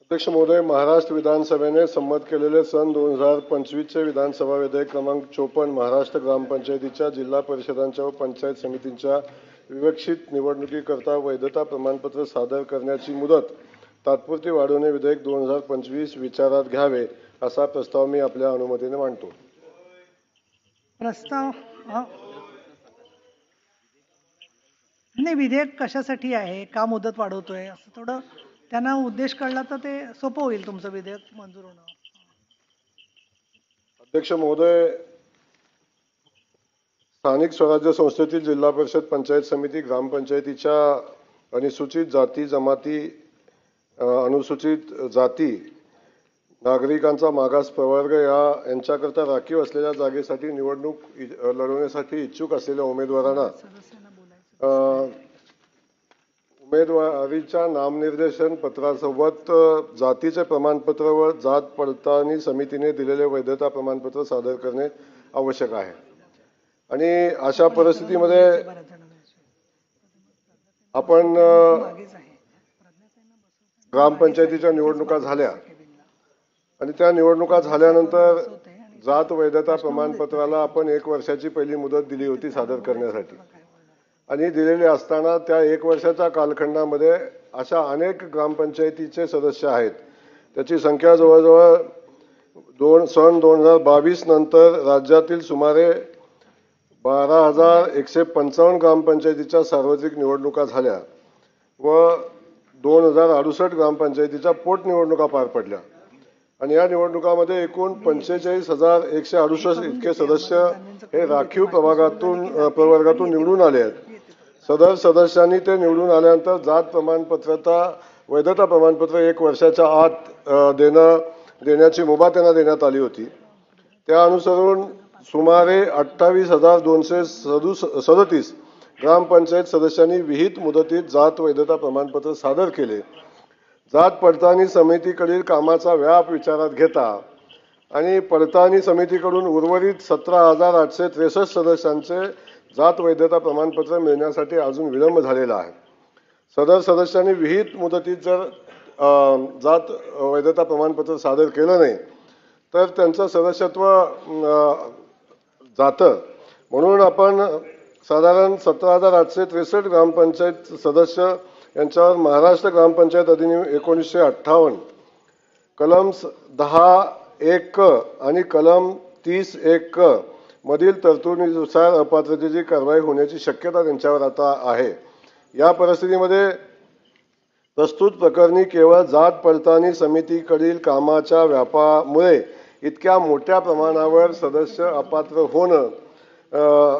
अध्यक्ष महोदय, महाराष्ट्र विधानसभेने संमत केलेले सन 2025 चे विधानसभा विधेयक क्रमांक 54 महाराष्ट्र ग्रामपंचायतीच्या जिल्हा परिषदांच्या व पंचायत समितींच्या विवक्षित निवडणुकीकरता वैधता प्रमाणपत्र सादर करण्याची मुदत तात्पुरती वाढवणे विधेयक 2025 विचारात घ्यावे असा प्रस्ताव मी आपल्या अनुमतीने मांडतो। प्रस्ताव नाही, विधेयक कशासाठी आहे, का मुदत वाढवतोय असं थोडं त्यांना उद्देश कळला तर ते सोपं होईल तुमचं विधेयक मंजूर होणं। अध्यक्ष महोदय, स्थानिक स्वराज्य संस्थेतील जिल्हा परिषद पंचायत समिती ग्रामपंचायतीच्या अनुसूचित जाती जमाती अनुसूचित जाती नागरिकांचा मागास प्रवर्ग यांच्याकरता राखीव असलेल्या जागेसाठी निवडणूक लढवण्यासाठी इच्छुक असलेल्या उमेदवारांना उमेदवारीच्या नामनिर्देशन पत्रासोबत जातीचे प्रमाणपत्र व जात पडताळणी समितीने दिलेले वैधता प्रमाणपत्र सादर करणे आवश्यक आहे। आणि अशा परिस्थितीमध्ये आपण ग्रामपंचायतीच्या निवडणुका झाल्या आणि त्या निवडणुका झाल्यानंतर जात वैधता प्रमाणपत्राला आपण 1 वर्षाची पहिली मुदत दिली होती सादर करण्यासाठी आणि दिलेले असताना त्या 1 वर्षाच्या कालखंडामध्ये अशा अनेक ग्रामपंचायतीचे सदस्य आहेत, त्याची संख्या जवळजवळ सन 2022 नंतर राज्यातील सुमारे 12,155 ग्रामपंचायतीच्या सार्वत्रिक निवडणुका झाल्या व 2,068 ग्रामपंचायतीच्या पोटनिवडणुका पार पडल्या आणि या निवडणुकामध्ये एकूण 45,168 इतके सदस्य हे राखीव प्रवर्गातून निवडून आले आहेत। सदर सदस्यांनी ते निवडून आल्यानंतर जात प्रमाणपत्रता वैधता प्रमाणपत्र 1 वर्षाच्या आत देण्याची मुभा त्यांना देण्यात आली होती। त्या अनुसरून सुमारे 28,237 ग्रामपंचायत सदस्यांनी विहित मुदतीत जात वैधता प्रमाणपत्र सादर केले। जात पडताळणी समितीकडील कामाचा व्याप विचारात घेता आणि पडताळणी समितीकडून उर्वरित 17,863 सदस्यांचे जात वैधता प्रमाणपत्र मिळण्यासाठी अजून विलंब झालेला आहे। सदर सदस्यांनी विहित मुदतीत जर जात वैधता प्रमाणपत्र सादर केलं नाही तर त्यांचं सदस्यत्व जातं। म्हणून आपण साधारण 17,863 ग्रामपंचायत सदस्य यांच्यावर महाराष्ट्र ग्रामपंचायत अधिनियम 1958 कलम 10(1) क आणि कलम 30(1) क मधील तरतुदीनुसार अपात्रतेची कारवाई होण्याची शक्यता त्यांच्यावर आता आहे। या परिस्थितीमध्ये प्रस्तुत प्रकरणी केवळ जात पडताळणी समितीकडील कामाच्या व्यापामुळे इतक्या मोठ्या प्रमाणावर सदस्य अपात्र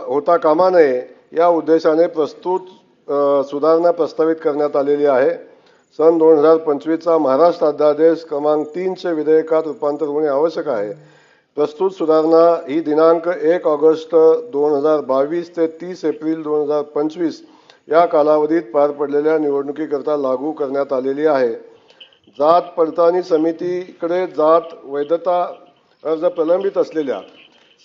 होता कामा नये या उद्देशाने प्रस्तुत सुधारणा प्रस्तावित करण्यात आलेली आहे। सन 2025 चा महाराष्ट्र अध्यादेश क्रमांक 3 चे विधेयकात रूपांतर होणे आवश्यक आहे। प्रस्तुत सुधारणा ही दिनांक 1 ऑगस्ट 2022 ते 30 एप्रिल 2025 या कालावधीत पार पडलेल्या निवडणुकीकरता लागू करण्यात आलेली आहे। जात पडताळणी समितीकडे जात वैधता अर्ज प्रलंबित असलेल्या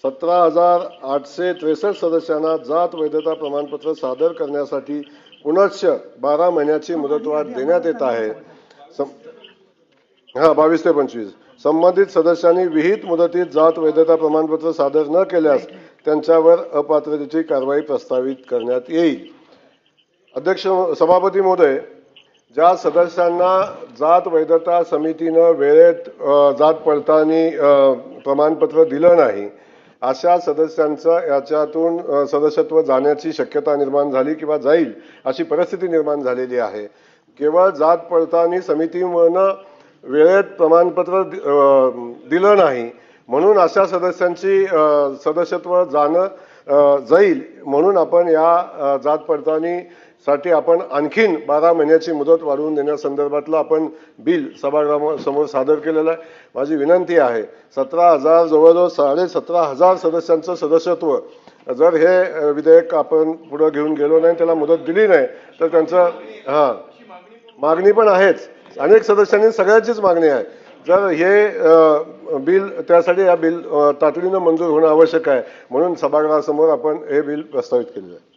17,863 सदस्यांना जात वैधता प्रमाणपत्र सादर करण्यासाठी पुनश्च 12 महिन्याची मुदतवाढ देण्यात येत आहे। 22 ते 25 संबंधित सदस्यांनी विहित मुदतीत जात वैधता प्रमाणपत्र सादर न केल्यास त्यांच्यावर अपात्रतेची कारवाई प्रस्तावित करण्यात येईल। अध्यक्ष सभापती महोदय, ज्या सदस्यांना जात वैधता समितीनं वेळेत जात पडताळणी प्रमाणपत्र दिलं नाही अशा सदस्यांचं याच्यातून सदस्यत्व जाण्याची शक्यता निर्माण झाली किंवा जाईल अशी परिस्थिती निर्माण झालेली आहे। केवळ जात पडताळणी समितीनं वेळेत प्रमाणपत्र दिलं नाही म्हणून अशा सदस्यांची सदस्यत्व जाईल म्हणून आपण या जात पडताळणीसाठी आपण आणखीन 12 महिन्याची मुदत वाढवून देण्यासंदर्भातलं आपण बिल सभागृहासमोर सादर केलेलं आहे। माझी विनंती आहे, 17,000 जवळजवळ 17,500 सदस्यांचं सदस्यत्व जर हे विधेयक आपण पुढे घेऊन गेलो नाही, त्याला मुदत दिली नाही तर त्यांचं मागणी पण आहेच, अनेक सदस्यांनी सगळ्यांचीच मागणी आहे। जर हे बिल त्यासाठी या बिल तातडीनं मंजूर होणं आवश्यक आहे म्हणून सभागृहासमोर आपण हे बिल प्रस्तावित केलेलं आहे।